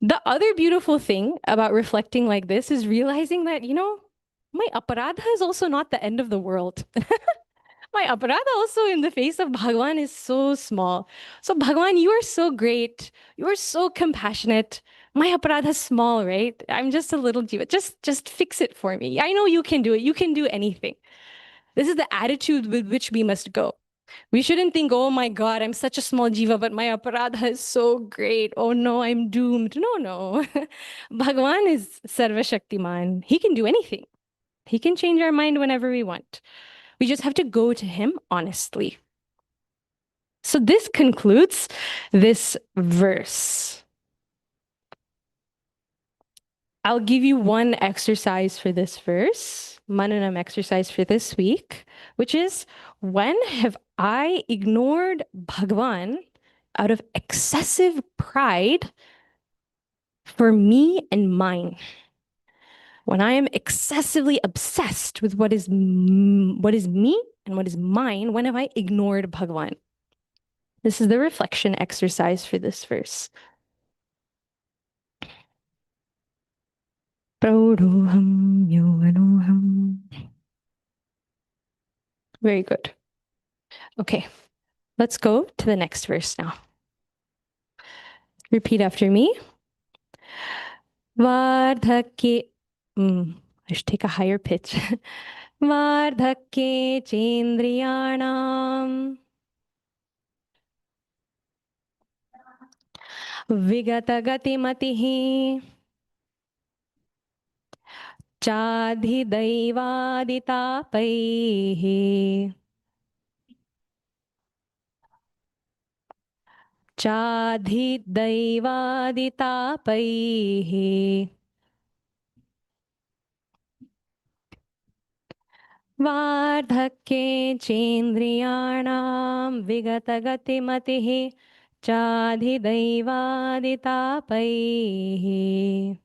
S1: The other beautiful thing about reflecting like this is realizing that, my aparadha is also not the end of the world. My aparadha also in the face of Bhagavan is so small. So Bhagavan, you are so great. You are so compassionate. My aparadha is small, right? I'm just a little jiva. Just fix it for me. I know you can do it. You can do anything. This is the attitude with which we must go. We shouldn't think, oh my God, I'm such a small jiva, but my aparadha is so great. Oh no, I'm doomed. No. Bhagavan is Sarva Shaktiman. He can do anything. He can change our mind whenever we want. We just have to go to him honestly. So this concludes this verse. I'll give you one exercise for this verse. Mananam exercise for this week, which is, when have I ignored Bhagwan out of excessive pride for me and mine? When I am excessively obsessed with what is me and what is mine, when have I ignored Bhagwan? This is the reflection exercise for this verse. Prodhoham yovanoham. Very good. Okay, let's go to the next verse now. Repeat after me. Vardhake. I should take a higher pitch. Vardhake chendriyanam. Vigatagatimatihi. Chadhidaivaditapaihi. Chadhidaivaditapaihi. Vardhake chendriyanam vigatagatimatihi chadhidaivaditapaihi.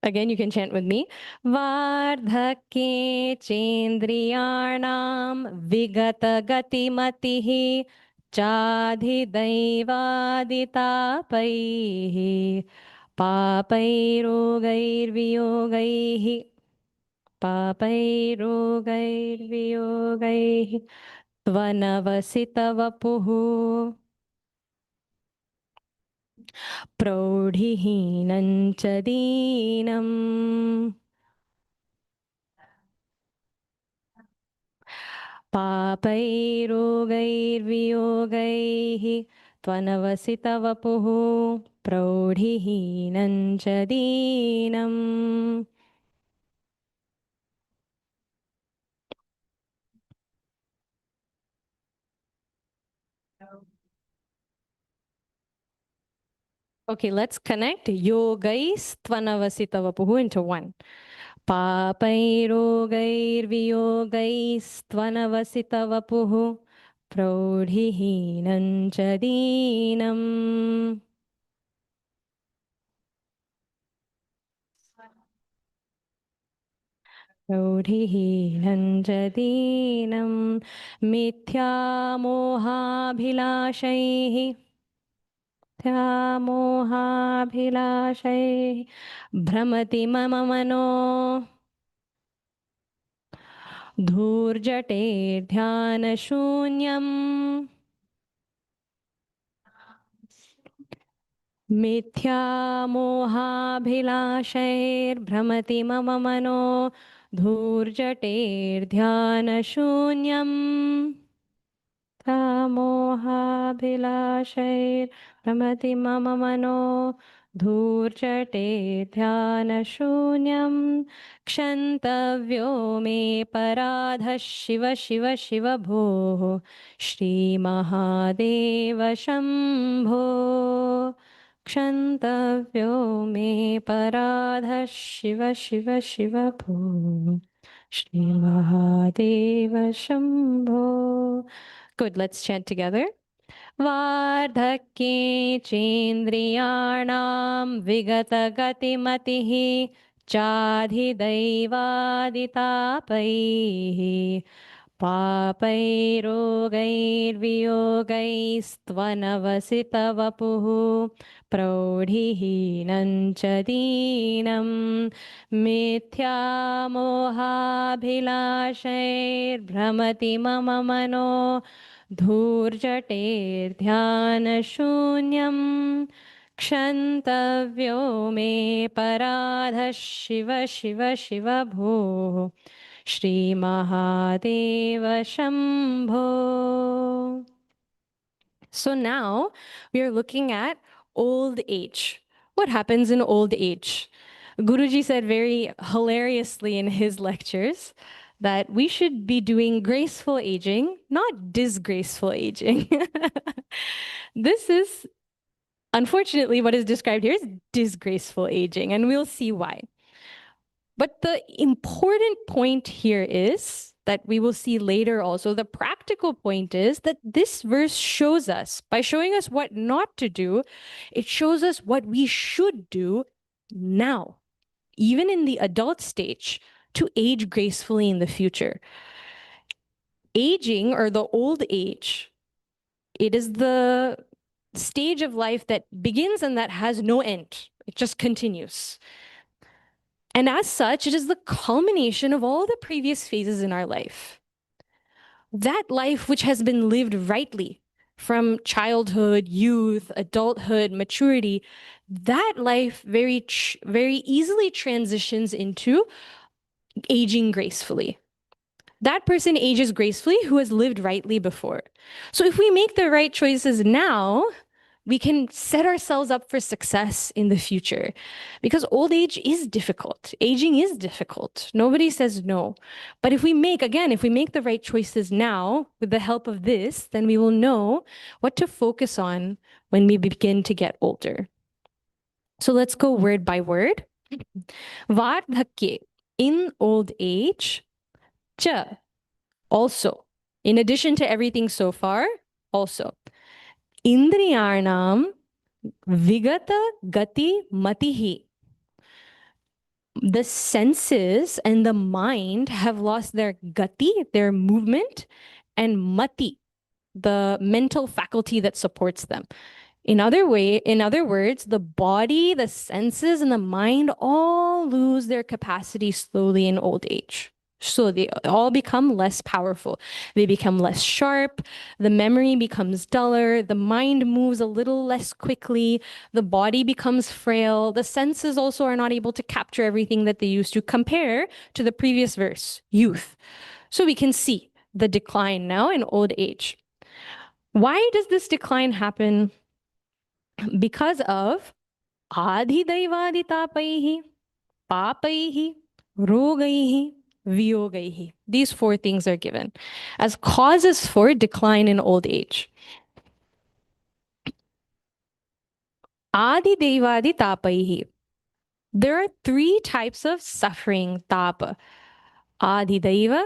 S1: Again, you can chant with me. Vardhake chendriyanam vigatagatimatihi chadhidaivaditapaihi papairogairviyogaihi papairogairviyogaihi tvanavasitavapuhu प्रौढिहीनं च दीनम् पापैरोगैर्वियोगैः त्वनवसितवपुः प्रौढिहीनं च दीनम्. Okay, let's connect yogais tvanavasitavapuhu into one. Papairogairviyogais प्रौढिहीनं च दीनम्. प्रौढिहीनं च दीनं मिथ्यामोहाभिलाषैः भ्रमति मम मनो धूर्जटेर्ध्यानशून्यम्. मिथ्यामोहाभिलाषैर्भ्रमति मम मनो धूर्जटेर्ध्यानशून्यम्. मोहाभिलाषैर्भ्रमति मम मनो धूर्जटेर्ध्यानशून्यम्. क्षन्तव्यो मे पराधः शिव शिव शिव भोः श्रीमहादेव शम्भो. क्षन्तव्यो मे पराधः शिव शिव शिव भोः श्रीमहादेव Shambho. Good, let's chant together. Vardhake chendriyanam vigatagatimatihi chadhidaivaditapaihi papairogairviyogaiस्त्वनवसितवपुः प्रौढिहीनं च दीनं मिथ्यामोहाभिलाषैर्भ्रमति मम मनो धूर्जटेर्ध्यानशून्यम्. क्षन्तव्यो मे पराधः शिव शिव शिव भोः श्रीमहादेव Shambho. So now we are looking at old age. What happens in old age? Guruji said very hilariously in his lectures that we should be doing graceful aging, not disgraceful aging. This is, unfortunately, what is described here is disgraceful aging, and we'll see why. But the important point here is that we will see later also, the practical point is that this verse shows us, by showing us what not to do, it shows us what we should do now, even in the adult stage, to age gracefully in the future. Aging, or the old age, it is the stage of life that begins and that has no end. It just continues. And as such, it is the culmination of all the previous phases in our life. That life which has been lived rightly from childhood, youth, adulthood, maturity, that life very easily transitions into aging gracefully. That person ages gracefully who has lived rightly before. So if we make the right choices now, we can set ourselves up for success in the future, because old age is difficult. Aging is difficult. Nobody says no. But if we make the right choices now with the help of this, then we will know what to focus on when we begin to get older. So let's go word by word. Vardhakye, in old age. Cha, also. In addition to everything so far, also. Indriyanam vigata gati matihi. The senses and the mind have lost their gati, their movement, and mati, the mental faculty that supports them. In other words, the body, the senses, and the mind all lose their capacity slowly in old age. So they all become less powerful. They become less sharp. The memory becomes duller. The mind moves a little less quickly. The body becomes frail. The senses also are not able to capture everything that they used to, compare to the previous verse, youth. So we can see the decline now in old age. Why does this decline happen? Because of adhidaivaditapaihi, papaihi, rogaihi, viyogaihi. These four things are given as causes for decline in old age. Adhidevaditapaihi. There are three types of suffering, tapa. Adhidaiva,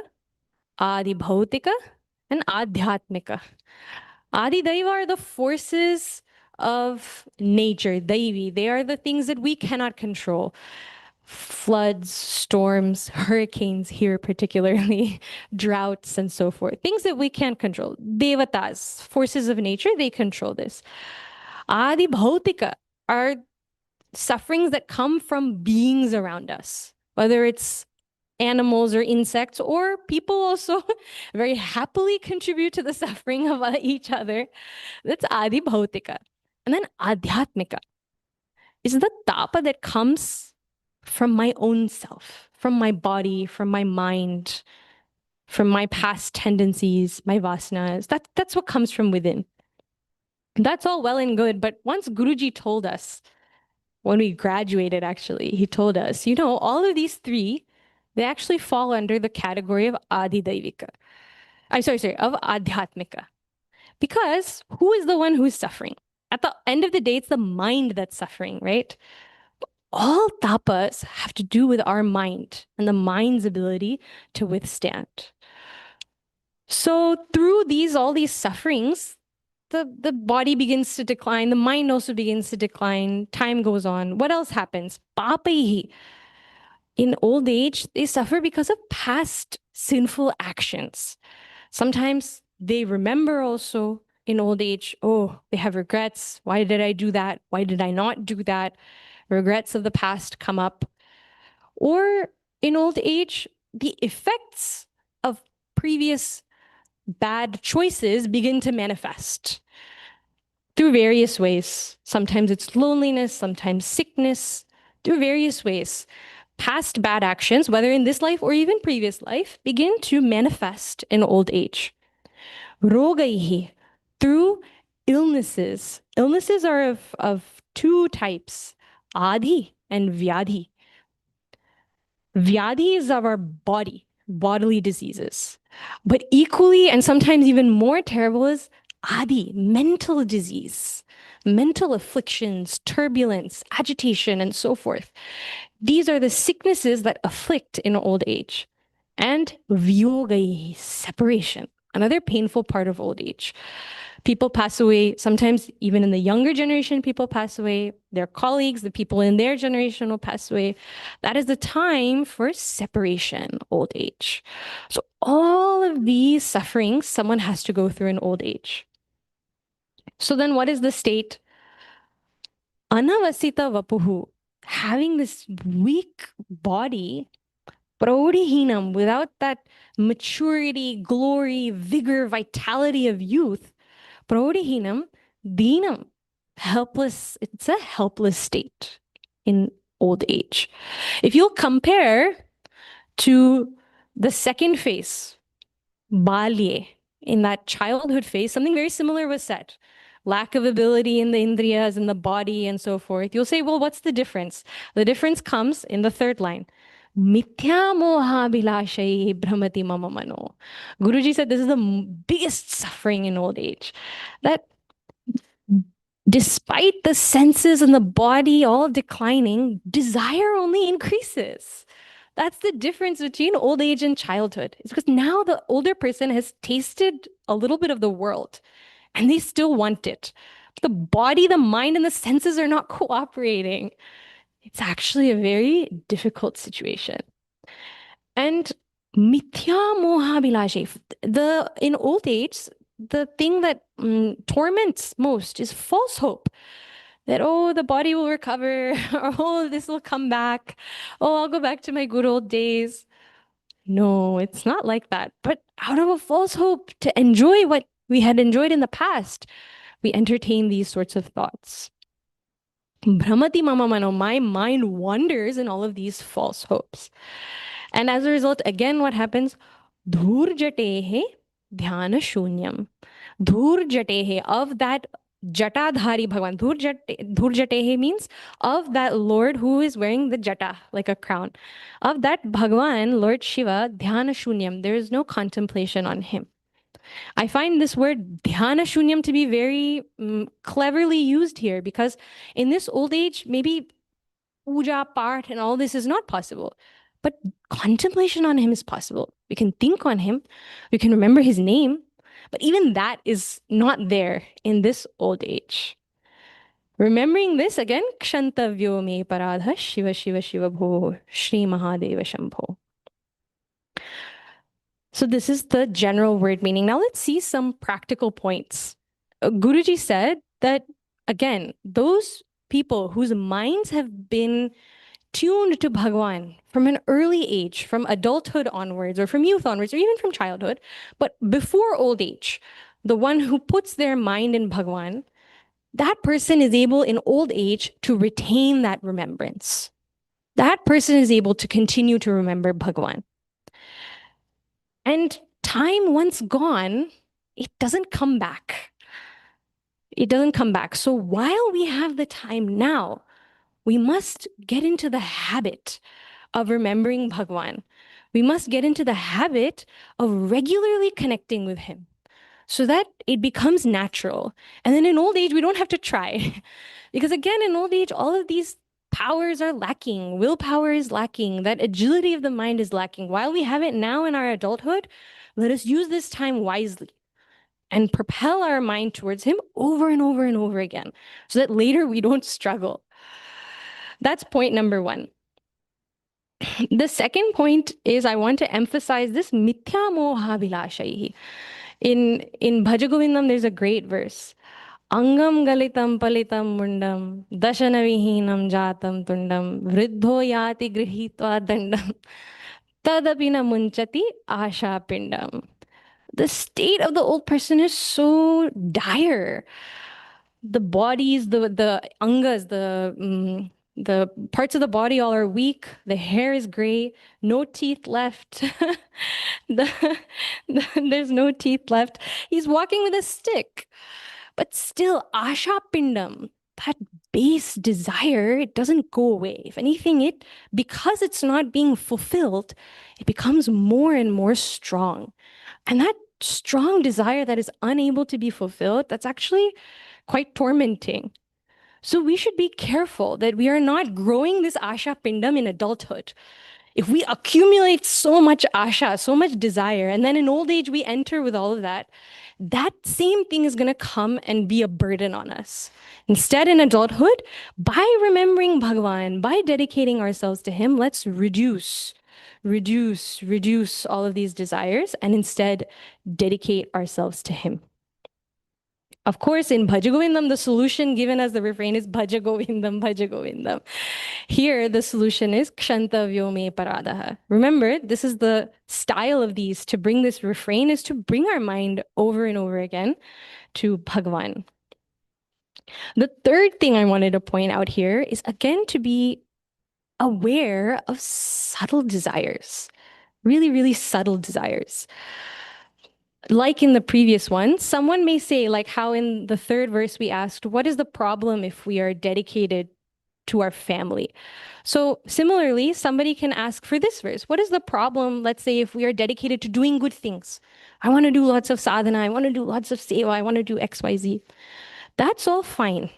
S1: adhibhautika, and adhyatmika. Adhidaiva are the forces of nature, Daivi. They are the things that we cannot control. Floods, storms, hurricanes here particularly, droughts and so forth. Things that we can't control. Devatas, forces of nature, they control this. Adi bhautika are sufferings that come from beings around us, whether it's animals or insects, or people also very happily contribute to the suffering of each other. That's adi bhautika. And then adhyatmika is the tapa that comes from my own self, from my body, from my mind, from my past tendencies, my vasanas. That's what comes from within. That's all well and good, but once Guruji told us, when we graduated actually, he told us, all of these three, they actually fall under the category of Adidaivika. I'm sorry, of Adhyatmika. Because who is the one who's suffering? At the end of the day, it's the mind that's suffering, right? All tapas have to do with our mind and the mind's ability to withstand. So through all these sufferings, the body begins to decline, the mind also begins to decline, time goes on. What else happens? Papaihi. In old age, they suffer because of past sinful actions. Sometimes they remember also in old age, they have regrets. Why did I do that? Why did I not do that? Regrets of the past come up. Or in old age, the effects of previous bad choices begin to manifest through various ways. Sometimes it's loneliness, sometimes sickness, through various ways. Past bad actions, whether in this life or even previous life, begin to manifest in old age. Rogaihi, through illnesses. Illnesses are of two types, adhi and vyadhi. Vyadhi is of our body. bodily diseases. But equally and sometimes even more terrible is adi, mental disease, mental afflictions, turbulence, agitation, and so forth. These are the sicknesses that afflict in old age. And vyogai, separation, another painful part of old age. People pass away, sometimes even in the younger generation, people pass away. Their colleagues, the people in their generation will pass away. That is the time for separation, old age. So all of these sufferings someone has to go through in old age. So then what is the state? Anavasita vapuhu, having this weak body, praurihinam, without that maturity, glory, vigor, vitality of youth, praurihinam, dinam, helpless. It's a helpless state in old age. If you'll compare to the second phase, balye, in that childhood phase, something very similar was said. Lack of ability in the indriyas, in the body, and so forth. You'll say, well, what's the difference? The difference comes in the third line. Mithya moha bilashay brahmati mama mano. Guruji said this is the biggest suffering in old age. That despite the senses and the body all declining, desire only increases. That's the difference between old age and childhood. It's because now the older person has tasted a little bit of the world and they still want it. The body, the mind, and the senses are not cooperating. It's actually a very difficult situation. And mithya moha bilashe, in old age, the thing that torments most is false hope. That, oh, the body will recover, or oh, this will come back. Oh, I'll go back to my good old days. No, it's not like that. But out of a false hope to enjoy what we had enjoyed in the past, we entertain these sorts of thoughts. Brahmati mama mano, my mind wanders in all of these false hopes. And as a result, again, what happens? Dhurjatehe dhyana shunyam. Dhurjatehe, of that jatadhari Bhagwan. Dhurjatehe means of that Lord who is wearing the jata, like a crown. Of that Bhagwan, Lord Shiva, dhyana shunyam. There is no contemplation on him. I find this word dhyana shunyam to be very cleverly used here because in this old age, maybe puja, part, and all this is not possible. But contemplation on him is possible. We can think on him, we can remember his name, but even that is not there in this old age. Remembering this again, Kshantavyo me Aparadha Shiva Shiva Shiva Bho Shri Mahadeva Shambho. So this is the general word meaning. Now let's see some practical points. Guruji said that, again, those people whose minds have been tuned to Bhagwan from an early age, from adulthood onwards, or from youth onwards, or even from childhood, but before old age, the one who puts their mind in Bhagwan, that person is able in old age to retain that remembrance. That person is able to continue to remember Bhagwan. And time once gone, it doesn't come back. It doesn't come back. So while we have the time now, we must get into the habit of remembering Bhagwan. We must get into the habit of regularly connecting with him so that it becomes natural. And then in old age, we don't have to try. Because again, in old age, all of these powers are lacking. Willpower is lacking. That agility of the mind is lacking. While we have it now in our adulthood, let us use this time wisely and propel our mind towards him over and over and over again so that later we don't struggle. That's point number one. The second point is I want to emphasize this mithya moha vilashayi. In Bhajagovindam, there's a great verse. Angam galitam palitam mundam dashanavihinam jatam tundam vriddho yati grihitva dandam tadapina munchati asha pindam. The state of the old person is so dire. The bodies, the angas, the parts of the body all are weak. The hair is gray. No teeth left. There's no teeth left. He's walking with a stick. But still, Asha Pindam, that base desire, it doesn't go away. If anything, because it's not being fulfilled, it becomes more and more strong. And that strong desire that is unable to be fulfilled, that's actually quite tormenting. So we should be careful that we are not growing this asha pindam in adulthood. If we accumulate so much asha, so much desire, and then in old age we enter with all of that, that same thing is going to come and be a burden on us. Instead, in adulthood, by remembering Bhagavan, by dedicating ourselves to Him, let's reduce all of these desires and instead dedicate ourselves to Him. Of course, in Bhaja Govindam, the solution given as the refrain is Bhaja Govindam, Bhaja Govindam. Here, the solution is Kshantavyo me paradaha. Remember, this is the style of these to bring this refrain is to bring our mind over and over again to Bhagwan. The third thing I wanted to point out here is again to be aware of subtle desires, really, really subtle desires. Like in the previous one, someone may say, like how in the third verse we asked, what is the problem if we are dedicated to our family? So similarly, somebody can ask for this verse, what is the problem, let's say, if we are dedicated to doing good things? I want to do lots of sadhana, I want to do lots of seva, I want to do XYZ. That's all fine.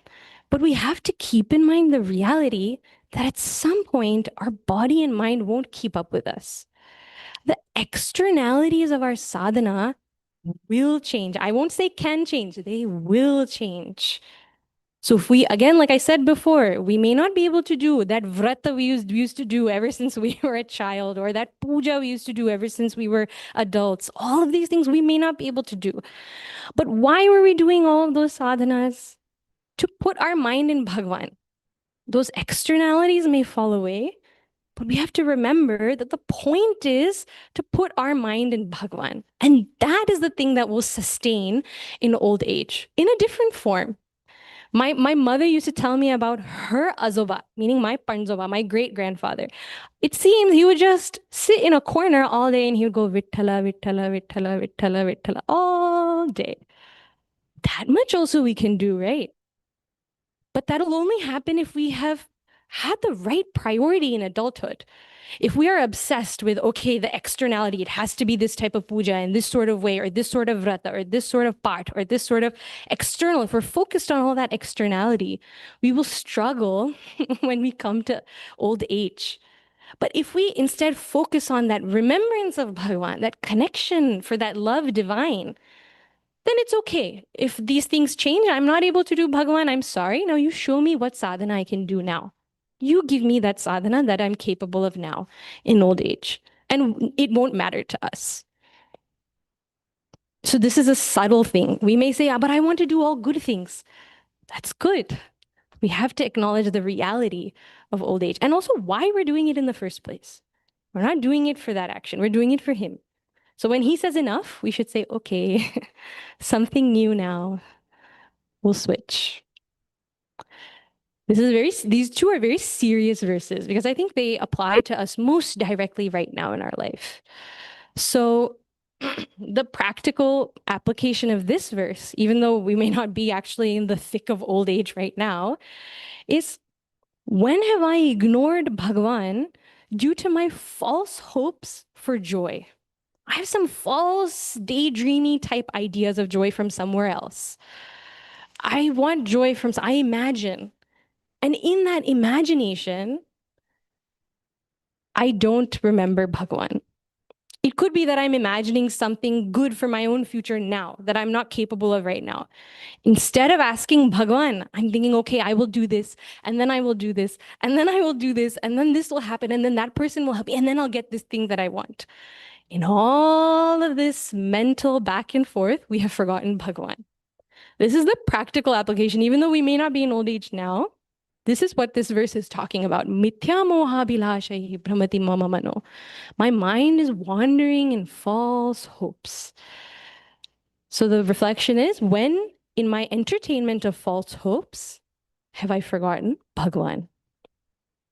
S1: But we have to keep in mind the reality that at some point, our body and mind won't keep up with us. The externalities of our sadhana will change. I won't say can change, they will change. So if we, again, like I said before, we may not be able to do that vrata we used to do ever since we were a child, or that puja we used to do ever since we were adults. All of these things we may not be able to do. But why were we doing all of those sadhanas? To put our mind in Bhagwan. Those externalities may fall away, but we have to remember that the point is to put our mind in Bhagwan. And that is the thing that will sustain in old age in a different form. My mother used to tell me about her azoba, meaning my panzoba, my great-grandfather. It seems he would just sit in a corner all day and he would go Vittala, Vittala, Vittala, Vittala, Vittala all day. That much also we can do, right? But that'll only happen if we have had the right priority in adulthood. If we are obsessed with, okay, the externality, it has to be this type of puja in this sort of way, or this sort of vrata, or this sort of part, or this sort of external, if we're focused on all that externality, we will struggle when we come to old age. But if we instead focus on that remembrance of Bhagavan, that connection for that love divine, then it's okay. If these things change, I'm not able to do Bhagavan, I'm sorry. Now you show me what sadhana I can do now. You give me that sadhana that I'm capable of now in old age. And it won't matter to us. So this is a subtle thing. We may say, but I want to do all good things. That's good. We have to acknowledge the reality of old age and also why we're doing it in the first place. We're not doing it for that action. We're doing it for him. So when he says enough, we should say, okay, something new now. We'll switch. These two are very serious verses because I think they apply to us most directly right now in our life. So the practical application of this verse, even though we may not be actually in the thick of old age right now, is when have I ignored Bhagavan due to my false hopes for joy? I have some false daydreamy type ideas of joy from somewhere else. I want joy from, I imagine. And in that imagination, I don't remember Bhagavan. It could be that I'm imagining something good for my own future now that I'm not capable of right now. Instead of asking Bhagavan, I'm thinking, okay, I will do this, and then I will do this, and then I will do this, and then this will happen, and then that person will help me, and then I'll get this thing that I want. In all of this mental back and forth, we have forgotten Bhagavan. This is the practical application, even though we may not be in old age now. This is what this verse is talking about. Mithya moha bilashai bhramati mama mano. My mind is wandering in false hopes. So the reflection is, when in my entertainment of false hopes have I forgotten Bhagavan?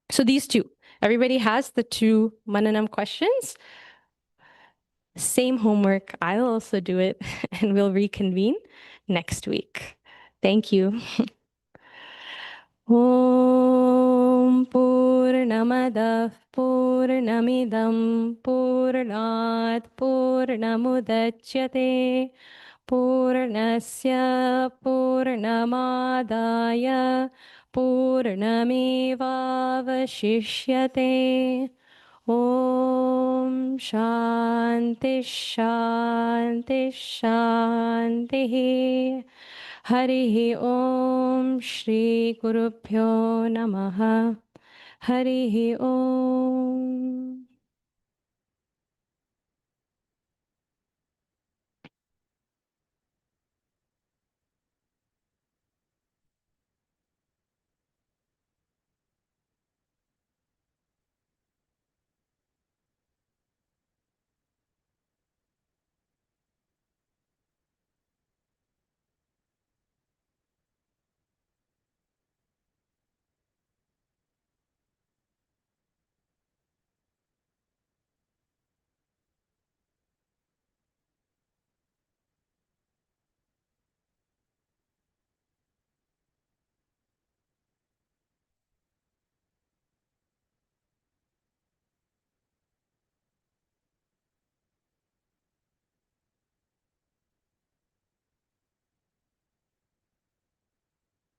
S1: So these two. Everybody has the two Mananam questions. Same homework. I'll also do it, and we'll reconvene next week. Thank you. ॐ पूर्णमदः पूर्णमिदं पूर्णात् पूर्णमुदच्यते पूर्णस्य पूर्णमादाय पूर्णमेवावशिष्यते ॐ शान्ति शान्ति शान्तिः हरिः ॐ श्रीगुरुभ्यो नमः हरिः ॐ